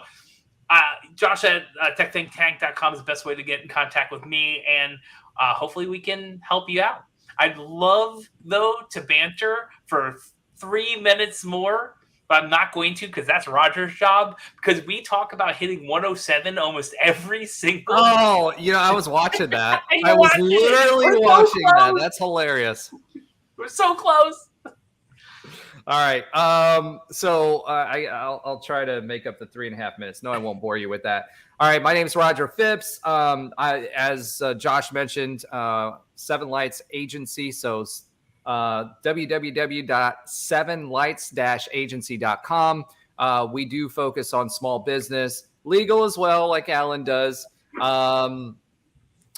Josh at techthinktank.com is the best way to get in contact with me, and hopefully we can help you out. I'd love, though, to banter for 3 minutes more, but I'm not going to because that's Roger's job, because we talk about hitting 107 almost every single Oh, I was watching that. I was literally watching that. That's hilarious. We're so close. All right. So I'll try to make up the 3.5 minutes. No, I won't bore you with that. All right. My name is Roger Phipps. As Josh mentioned, 7 Lights Agency. So www.7lights-agency.com. We do focus on small business, legal as well, like Alan does.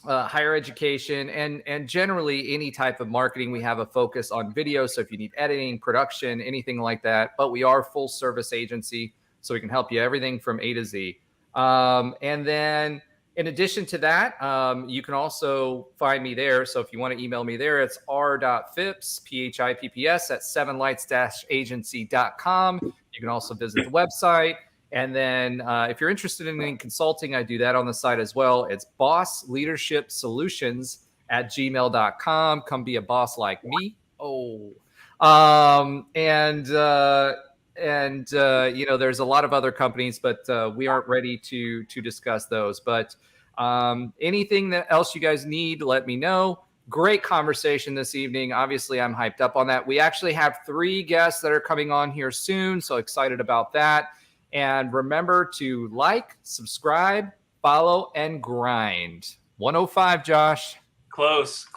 Higher education, and generally any type of marketing. We have a focus on video. So if you need editing, production, anything like that, but we are a full service agency. So we can help you everything from A to Z. And then in addition to that, you can also find me there. So if you want to email me there, it's r.phipps, Phipps at 7lights-agency.com. You can also visit the website. And then if you're interested in consulting, I do that on the site as well. It's bossleadershipsolutions@gmail.com. Come be a boss like me. There's a lot of other companies, but we aren't ready to discuss those. But anything that else you guys need, let me know. Great conversation this evening. Obviously, I'm hyped up on that. We actually have 3 guests that are coming on here soon, so excited about that. And remember to like, subscribe, follow, and grind. 105, Josh. Close.